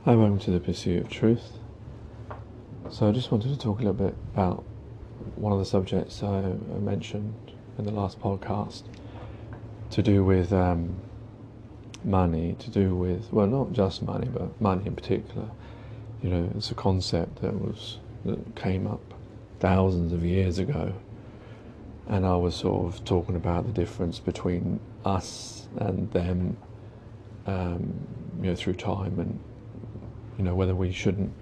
Hi, welcome to the Pursuit of Truth. So I just wanted to talk a little bit about one of the subjects I mentioned in the last podcast, to do with money, to do with, well, not just money, but money in particular. You know, it's a concept that came up thousands of years ago, and I was sort of talking about the difference between us and them, through time, and whether we shouldn't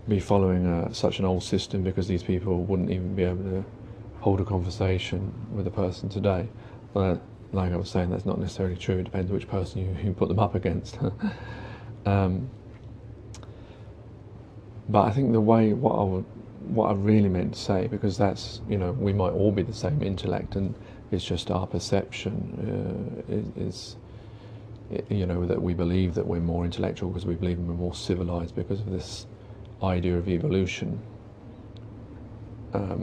be following such an old system because these people wouldn't even be able to hold a conversation with a person today. But like I was saying, that's not necessarily true. It depends which person you put them up against. But I think what I really meant to say, because that's, we might all be the same intellect, and it's just our perception is that we believe that we're more intellectual because we believe we're more civilized because of this idea of evolution. But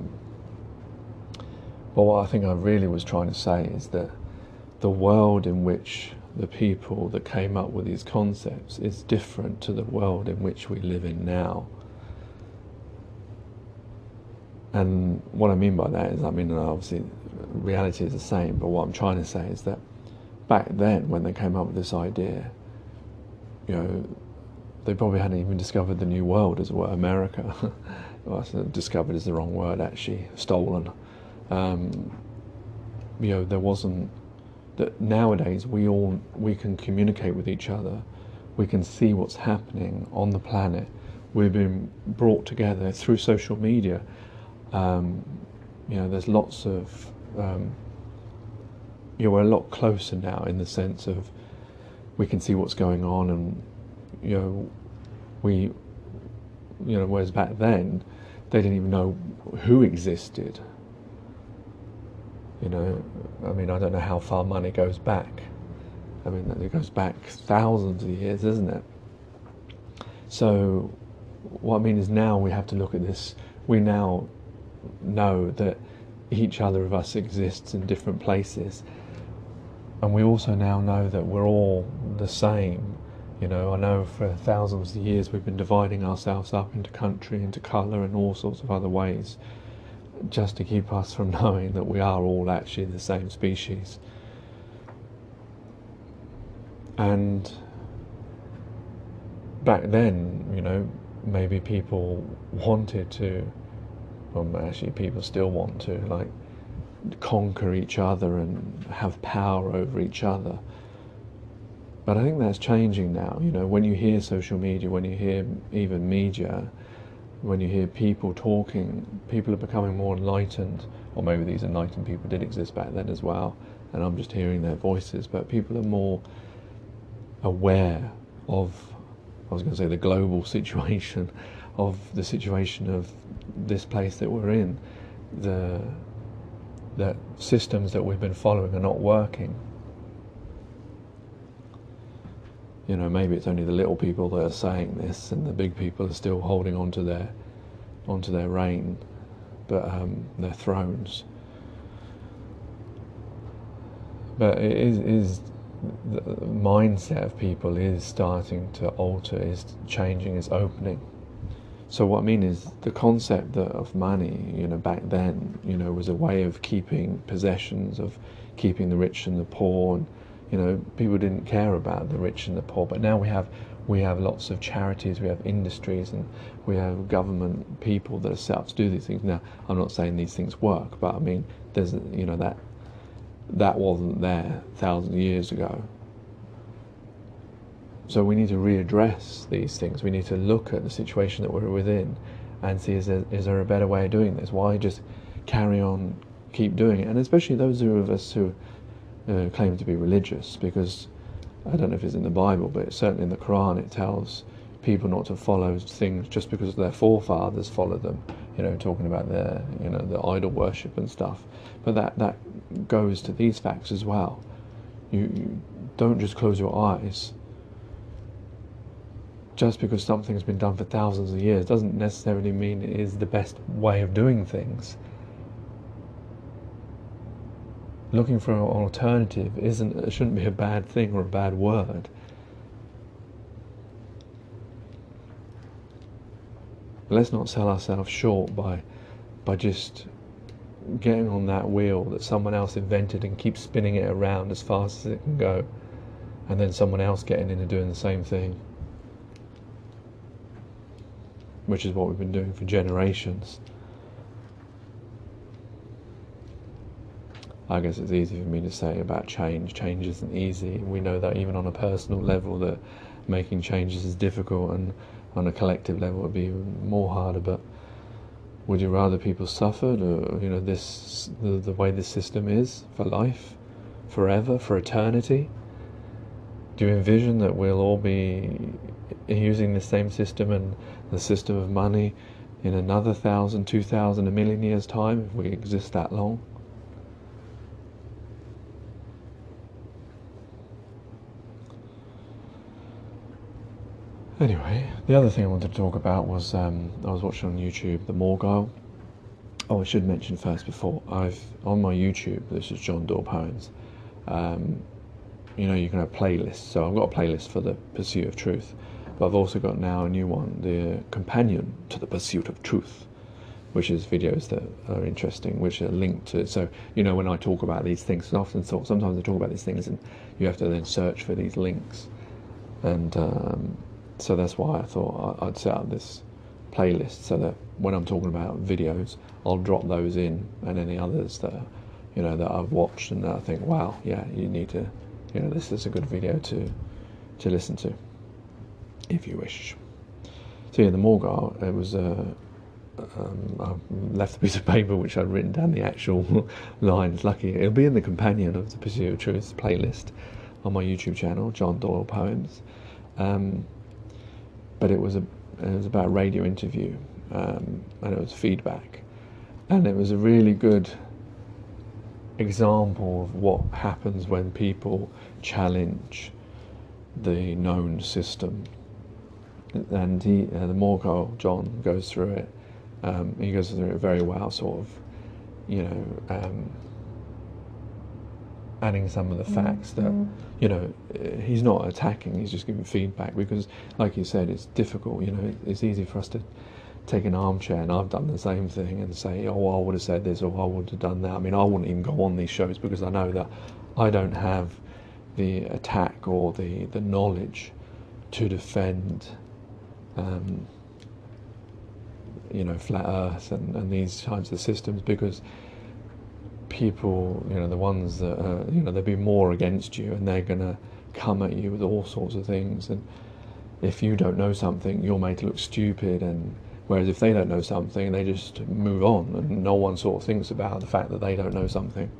what I think I really was trying to say is that the world in which the people that came up with these concepts is different to the world in which we live in now. And what I mean by that is, obviously reality is the same, but what I'm trying to say is that back then, when they came up with this idea, they probably hadn't even discovered the new world as well, America. Well, discovered is the wrong word, actually, stolen. There wasn't that. Nowadays we can communicate with each other, we can see what's happening on the planet. We've been brought together through social media. There's lots of we're a lot closer now, in the sense of we can see what's going on, and whereas back then they didn't even know who existed. I don't know how far money goes back. It goes back thousands of years, isn't it? So what I mean is, now we have to look at this. We now know that each other of us exists in different places, and we also now know that we're all the same. I know for thousands of years we've been dividing ourselves up into country, into colour, and all sorts of other ways, just to keep us from knowing that we are all actually the same species. And back then, maybe people wanted to, well, actually people still want to, conquer each other and have power over each other. But I think that's changing now. When you hear social media, when you hear even media, when you hear people talking, people are becoming more enlightened. Or maybe these enlightened people did exist back then as well, and I'm just hearing their voices. But people are more aware of, I was going to say, the global situation, of the situation of this place that we're in. That systems that we've been following are not working. Maybe it's only the little people that are saying this, and the big people are still holding on to their reign, but their thrones. But it is the mindset of people is starting to alter, is changing, is opening. So what I mean is, the concept of money, back then, was a way of keeping possessions, of keeping the rich and the poor, and people didn't care about the rich and the poor. But now we have lots of charities, we have industries, and we have government people that are set up to do these things. Now, I'm not saying these things work, but there's that wasn't there thousands of years ago. So we need to readdress these things. We need to look at the situation that we're within and see, is there a better way of doing this? Why just carry on, keep doing it? And especially those of us who claim to be religious, because I don't know if it's in the Bible, but certainly in the Quran it tells people not to follow things just because their forefathers followed them, talking about their, the idol worship and stuff. But that goes to these facts as well. You don't just close your eyes. Just because something's been done for thousands of years doesn't necessarily mean it is the best way of doing things. Looking for an alternative shouldn't be a bad thing or a bad word. But let's not sell ourselves short by just getting on that wheel that someone else invented and keep spinning it around as fast as it can go, and then someone else getting in and doing the same thing, which is what we've been doing for generations. I guess it's easy for me to say about change. Change isn't easy. We know that even on a personal level that making changes is difficult, and on a collective level it would be more harder. But would you rather people suffered, or the way this system is for life, forever, for eternity? Do you envision that we'll all be using the same system and the system of money in another 1,000, 2,000, 1,000,000 years' time, if we exist that long? Anyway, the other thing I wanted to talk about was I was watching on YouTube the morgile. Oh, I should mention first before on my YouTube. This is John Doyle Poems. You can have playlists. So I've got a playlist for the Pursuit of Truth, but I've also got now a new one, the companion to the Pursuit of Truth, which is videos that are interesting, which are linked to. So when I talk about these things, sometimes I talk about these things, and you have to then search for these links, and so that's why I thought I'd set up this playlist, so that when I'm talking about videos, I'll drop those in, and any others that that I've watched and that I think, wow, yeah, you need to, this is a good video to listen to, if you wish. So yeah, the morgile, it was I left a piece of paper which I'd written down the actual lines. Lucky, it'll be in the companion of the Pursuit of Truth playlist on my YouTube channel, John Doyle Poems. But it was about a radio interview, and it was feedback, and it was a really good example of what happens when people challenge the known system. And the morgile John goes through it. He goes through it very well, sort of, adding some of the facts that, he's not attacking, he's just giving feedback, because like you said, it's difficult, it's easy for us to take an armchair, and I've done the same thing, and say, oh, I would have said this, or I would have done that. I mean, I wouldn't even go on these shows because I know that I don't have the attack or the knowledge to defend flat earth and these types of systems, because people, the ones that they'll be more against you, and they're gonna come at you with all sorts of things, and if you don't know something, you're made to look stupid, and whereas if they don't know something, they just move on, and no one sort of thinks about the fact that they don't know something.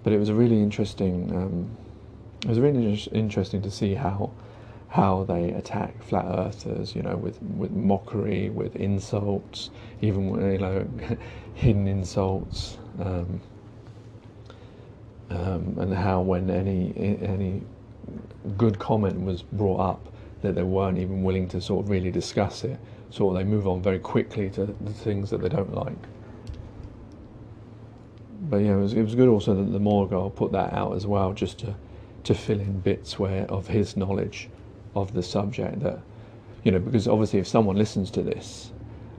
But it was a really interesting interesting to see how they attack flat earthers, with mockery, with insults, even hidden insults, and how when any good comment was brought up, that they weren't even willing to sort of really discuss it. So they move on very quickly to the things that they don't like. But yeah, it was good also that the morgile put that out as well, just to fill in bits of his knowledge of the subject, that because obviously if someone listens to this,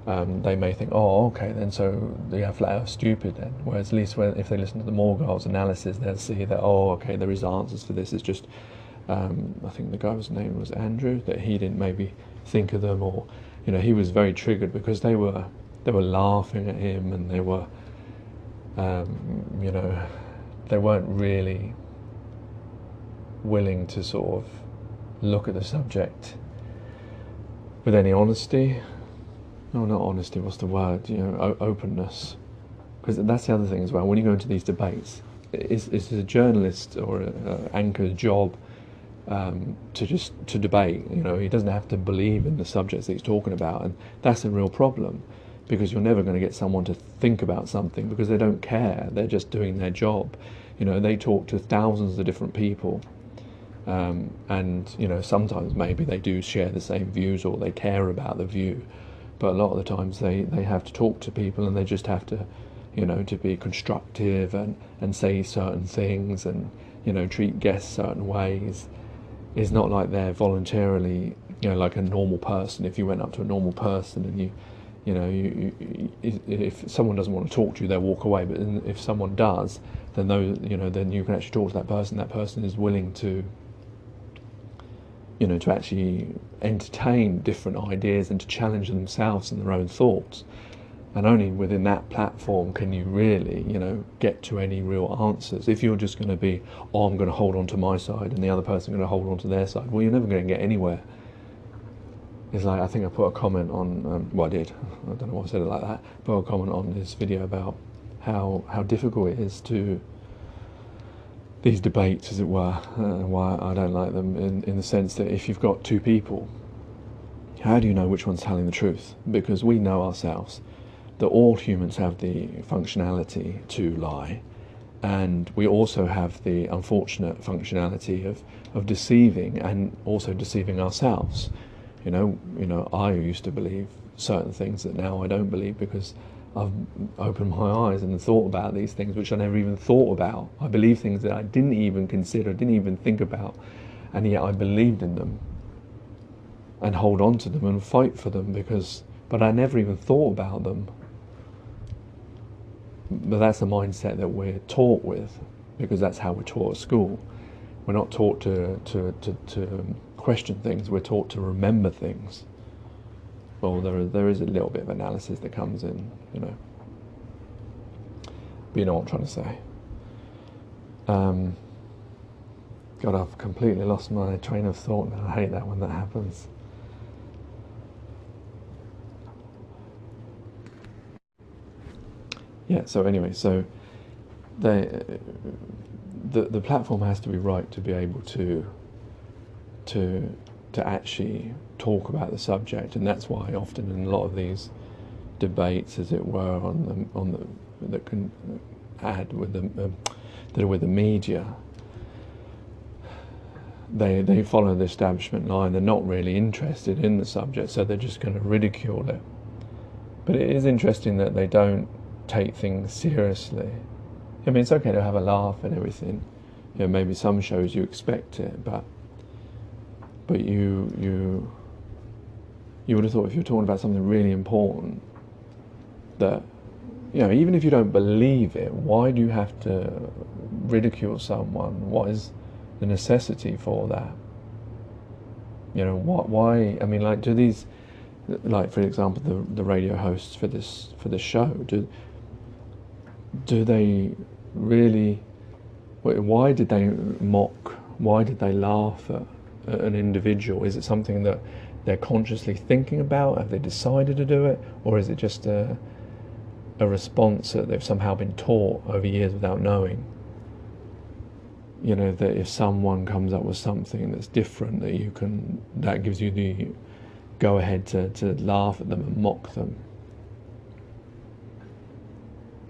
they may think, oh, okay, then so flat earth stupid then. Whereas at least if they listen to the morgile's analysis, they'll see that, oh, okay, there is answers for this. It's just I think the guy's name was Andrew, that he didn't maybe think of them, or he was very triggered because they were laughing at him, and they were they weren't really willing to sort of look at the subject with any honesty. No, not honesty, what's the word? Openness. Because that's the other thing as well. When you go into these debates, it's a journalist or an anchor's job to debate. He doesn't have to believe in the subjects that he's talking about, and that's a real problem, because you're never going to get someone to think about something, because they don't care. They're just doing their job. They talk to thousands of different people. And sometimes maybe they do share the same views, or they care about the view, but a lot of the times they have to talk to people, and they just have to to be constructive and say certain things, and treat guests certain ways. It's not like they're voluntarily like a normal person. If you went up to a normal person and You know, if someone doesn't want to talk to you, they'll walk away. But if someone does, then then you can actually talk to that person. That person is willing to, to actually entertain different ideas and to challenge themselves and their own thoughts. And only within that platform can you really, get to any real answers. If you're just going to be, oh, I'm going to hold on to my side and the other person going to hold on to their side, well, you're never going to get anywhere. It's like, I think I put a comment on, I did, I don't know why I said it like that, put a comment on this video about how difficult it is to, these debates, as it were, and why I don't like them, in the sense that if you've got two people, how do you know which one's telling the truth? Because we know ourselves that all humans have the functionality to lie, and we also have the unfortunate functionality of deceiving, and also deceiving ourselves. I used to believe certain things that now I don't believe, because I've opened my eyes and thought about these things which I never even thought about. I believe things that I didn't even consider, didn't even think about, and yet I believed in them and hold on to them and fight for them, but I never even thought about them. But that's the mindset that we're taught with, because that's how we're taught at school. We're not taught to question things, we're taught to remember things. Well, there is a little bit of analysis that comes in, But you know what I'm trying to say. God, I've completely lost my train of thought now. I hate that when that happens. Yeah, so anyway, the platform has to be right to be able to actually talk about the subject, and that's why often in a lot of these debates, as it were, that can add with that are with the media, they follow the establishment line. They're not really interested in the subject, so they're just going to ridicule it. But it is interesting that they don't take things seriously. I mean, it's okay to have a laugh and everything. Maybe some shows you expect it, but you would have thought, if you're talking about something really important, that even if you don't believe it, why do you have to ridicule someone? What is the necessity for that? Why? I mean, do these, for example, the radio hosts for this show, do they really? Why did they mock? Why did they laugh at an individual? Is it something that they're consciously thinking about? Have they decided to do it, or is it just a response that they've somehow been taught over years without knowing? That if someone comes up with something that's different, that gives you the go ahead to laugh at them and mock them.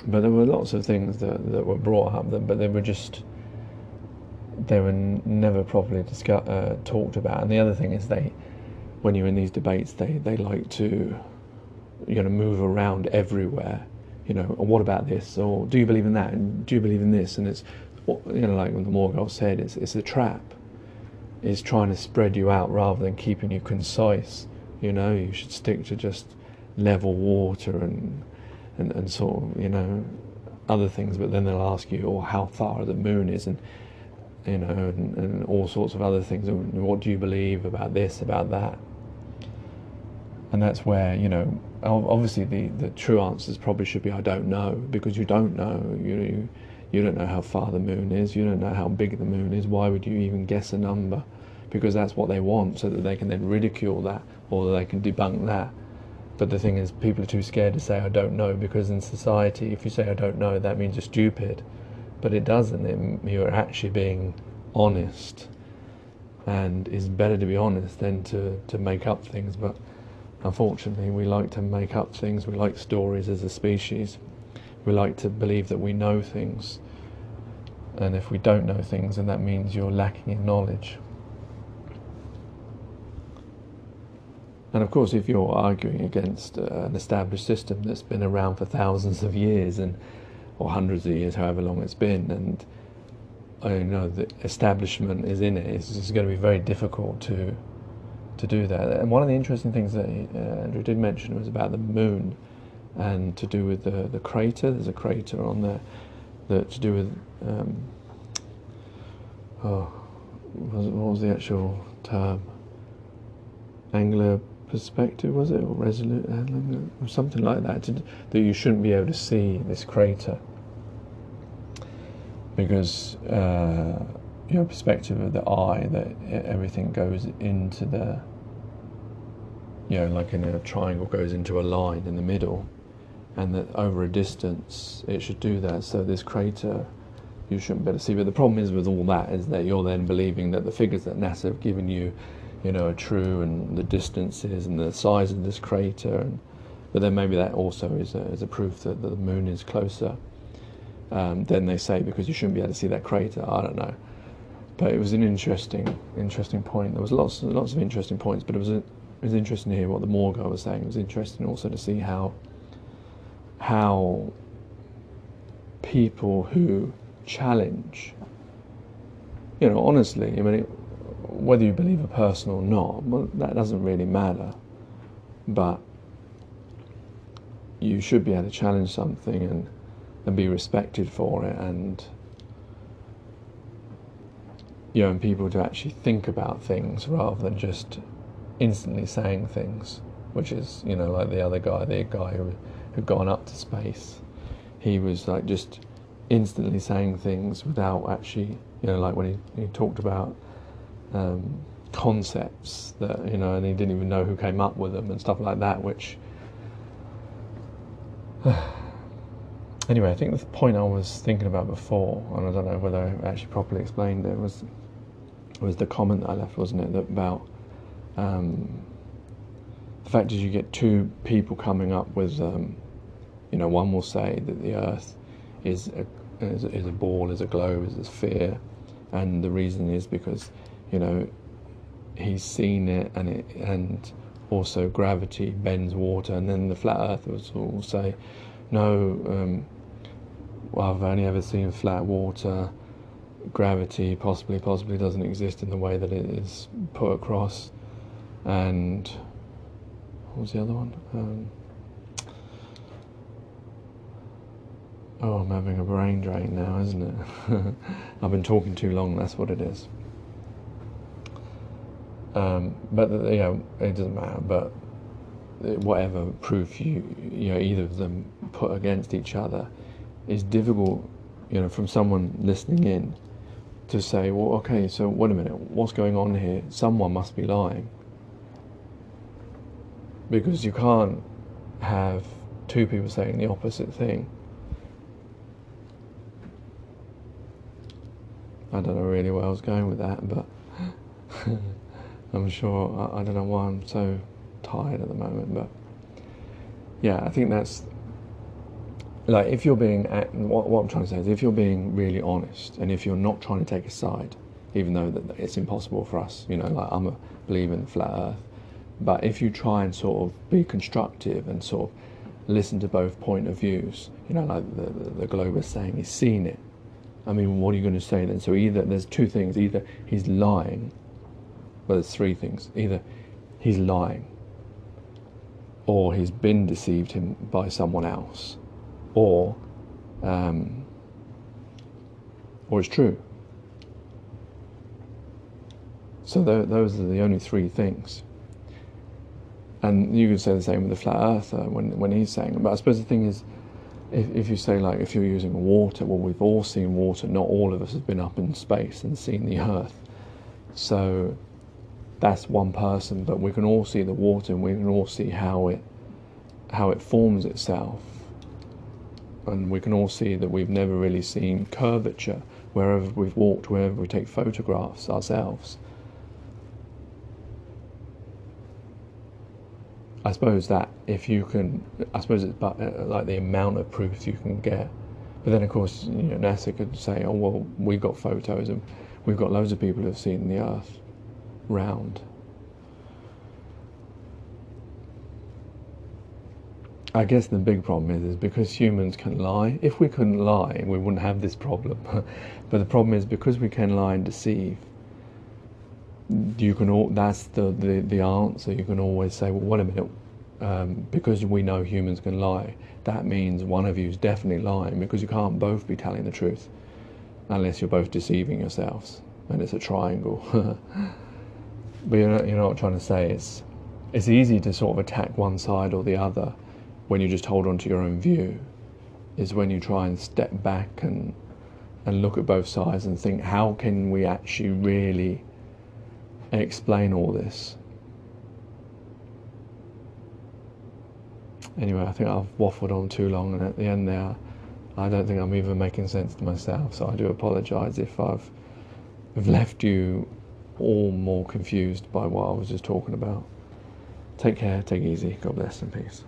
But there were lots of things that were brought up, but they were never properly talked about. And the other thing is, when you're in these debates, they like to move around everywhere. What about this? Or do you believe in that? And do you believe in this? And it's like when the morgile said, it's a trap. It's trying to spread you out rather than keeping you concise. You should stick to just level water and sort of other things. But then they'll ask you, how far the moon is, and and all sorts of other things. And what do you believe about this, about that? And that's where, obviously the true answers probably should be, I don't know, because you don't know. You don't know how far the moon is. You don't know how big the moon is. Why would you even guess a number? Because that's what they want, so that they can then ridicule that, or they can debunk that. But the thing is, people are too scared to say, I don't know, because in society, if you say I don't know, that means you're stupid. But it doesn't. You're actually being honest. And it's better to be honest than to make up things. But unfortunately, we like to make up things. We like stories as a species. We like to believe that we know things. And if we don't know things, then that means you're lacking in knowledge. And of course, if you're arguing against an established system that's been around for thousands of years, or hundreds of years, however long it's been, and I know the establishment is in it, it's going to be very difficult to to do that. And one of the interesting things that Andrew did mention was about the moon, and to do with the crater. There's a crater on there that to do with what was the actual term? Angular perspective, was it, or resolute, or something like that? That you shouldn't be able to see this crater because your perspective of the eye, that everything goes into the, like in a triangle, goes into a line in the middle, and that over a distance it should do that. So this crater you shouldn't be able to see. But the problem is with all that is that you're then believing that the figures that NASA have given you, are true, and the distances and the size of this crater. But then maybe that also is a proof that the moon is closer than they say, because you shouldn't be able to see that crater. I don't know. But it was an interesting point. There was lots of interesting points, but it was interesting to hear what the morgile was saying. It was interesting also to see how people who challenge, honestly, whether you believe a person or not, well, that doesn't really matter, but you should be able to challenge something and be respected for it, and and people to actually think about things rather than just instantly saying things, which is, like the guy who had gone up to space. He was like just instantly saying things without actually, like when he talked about concepts that, and he didn't even know who came up with them and stuff like that, which anyway, I think the point I was thinking about before, and I don't know whether I actually properly explained it, was the comment that I left, wasn't it, that about the fact is you get two people coming up with, one will say that the Earth is a ball, is a globe, is a sphere, and the reason is because, he's seen it, and also gravity bends water. And then the flat earthers will say, no, I've only ever seen flat water. Gravity possibly doesn't exist in the way that it is put across. And what was the other one? I'm having a brain drain now, isn't it? I've been talking too long, that's what it is. But it doesn't matter. But whatever proof either of them put against each other is difficult, from someone listening in to say, well, okay, so wait a minute, what's going on here? Someone must be lying, because you can't have two people saying the opposite thing. I don't know really where I was going with that, but I'm sure, I don't know why I'm so tired at the moment, but yeah, I think that's, like, if you're being, what I'm trying to say is, if you're being really honest, and if you're not trying to take a side, even though that it's impossible for us, like I'm a believer in the flat earth, but if you try and sort of be constructive and sort of listen to both point of views, like the globe saying he's seen it, I mean, what are you going to say then? So either there's two things: either he's lying, well, there's three things: either he's lying, or he's been deceived him by someone else, or it's true. So those are the only three things. And you could say the same with the flat earther when he's saying it. But I suppose the thing is, if you say, like, if you're using water, well, we've all seen water. Not all of us have been up in space and seen the Earth. So that's one person, but we can all see the water, and we can all see how it forms itself. And we can all see that we've never really seen curvature wherever we've walked, wherever we take photographs ourselves. I suppose that if you can, I suppose it's like the amount of proof you can get. But then, of course, NASA could say, oh, well, we got photos, and we've got loads of people who have seen the Earth round. I guess the big problem is because humans can lie. If we couldn't lie, we wouldn't have this problem. But the problem is, because we can lie and deceive, you can all, that's the answer. You can always say, well, wait a minute, because we know humans can lie, that means one of you is definitely lying, because you can't both be telling the truth unless you're both deceiving yourselves, and it's a triangle. But you know what I'm trying to say. It's easy to sort of attack one side or the other when you just hold on to your own view. Is when you try and step back and look at both sides and think, how can we actually really explain all this? Anyway, I think I've waffled on too long, and at the end there, I don't think I'm even making sense to myself, so I do apologise if I've left you all more confused by what I was just talking about. Take care, take it easy, God bless and peace.